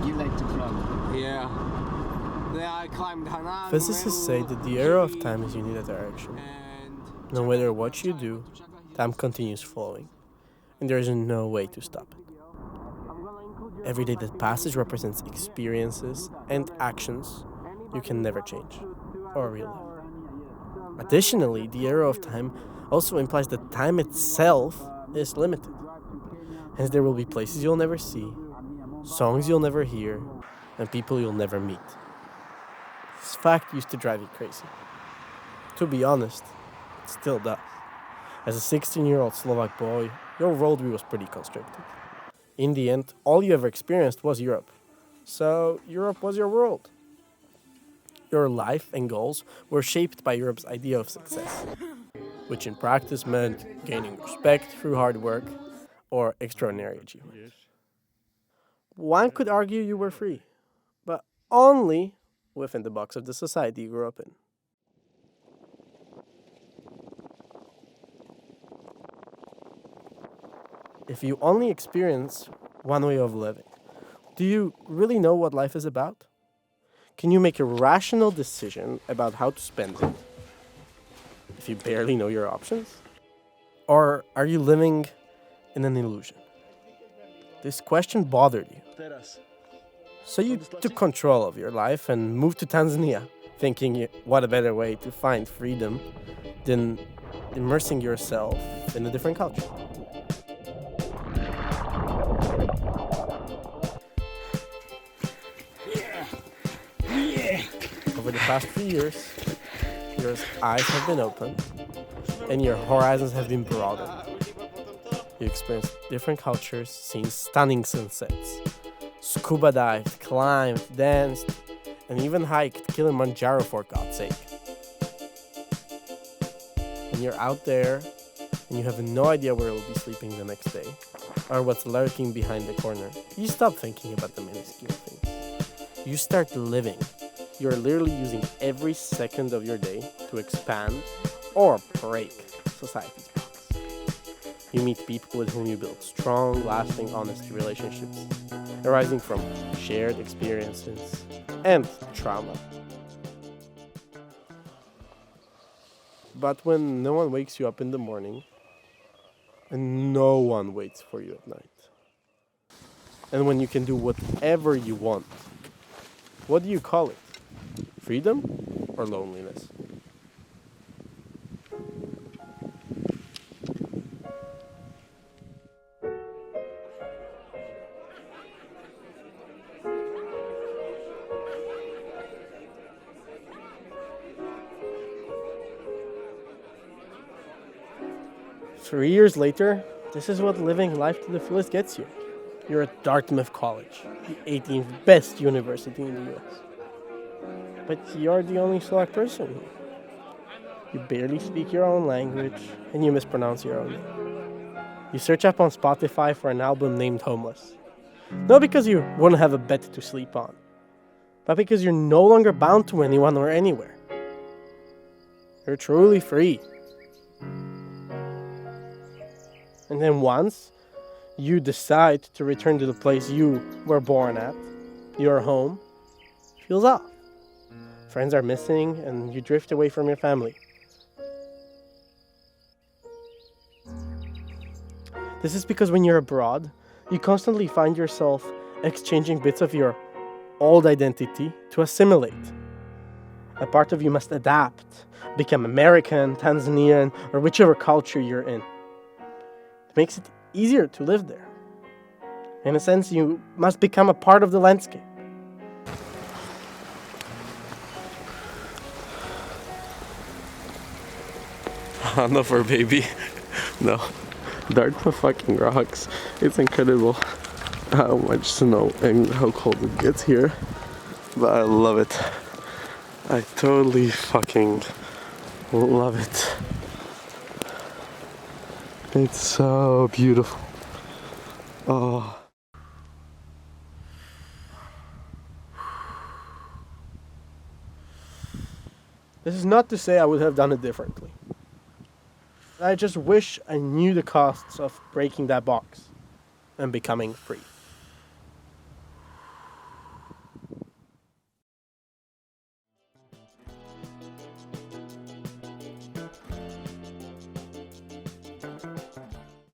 You like to climb? Yeah. Then I climbed Hanan. Physicists say that the arrow of time is unidirectional. No matter what you do, time continues flowing, and there is no way to stop it. Every day that passes represents experiences and actions you can never change or relive. Additionally, the arrow of time also implies that time itself is limited. Hence, there will be places you'll never see, songs you'll never hear, and people you'll never meet. This fact used to drive you crazy. To be honest, it still does. As a 16-year-old Slovak boy, your worldview was pretty constricted. In the end, all you ever experienced was Europe. So, Europe was your world. Your life and goals were shaped by Europe's idea of success, which in practice meant gaining respect through hard work or extraordinary achievement. One could argue you were free, but only within the box of the society you grew up in. If you only experience one way of living, do you really know what life is about? Can you make a rational decision about how to spend it if you barely know your options? Or are you living in an illusion? This question bothered you. So you took control of your life and moved to Tanzania, thinking what a better way to find freedom than immersing yourself in a different culture. Over the past few years, your eyes have been opened and your horizons have been broadened. You experienced different cultures, seen stunning sunsets, scuba dived, climbed, danced, and even hiked Kilimanjaro for God's sake. When you're out there and you have no idea where you'll be sleeping the next day or what's lurking behind the corner, you stop thinking about the minuscule things. You start living. You're literally using every second of your day to expand or break society's box. You meet people with whom you build strong, lasting, honest relationships, arising from shared experiences and trauma. But when no one wakes you up in the morning, and no one waits for you at night, and when you can do whatever you want, what do you call it? Freedom or loneliness? Three years later, this is what living life to the fullest gets you. You're at Dartmouth College, the 18th best university in the US. But you're the only Slovak person here. You barely speak your own language, and you mispronounce your own name. You search up on Spotify for an album named Homeless. Not because you wouldn't have a bed to sleep on, but because you're no longer bound to anyone or anywhere. You're truly free. And then once you decide to return to the place you were born at, your home feels off. Friends are missing and you drift away from your family. This is because when you're abroad, you constantly find yourself exchanging bits of your old identity to assimilate. A part of you must adapt, become American, Tanzanian, or whichever culture you're in. It makes it easier to live there. In a sense, you must become a part of the landscape. Hannover, baby. No. Dartmouth fucking rocks. It's incredible how much snow and how cold it gets here. But I love it. I totally fucking love it. It's so beautiful. Oh. This is not to say I would have done it differently. I just wish I knew the costs of breaking that box and becoming free.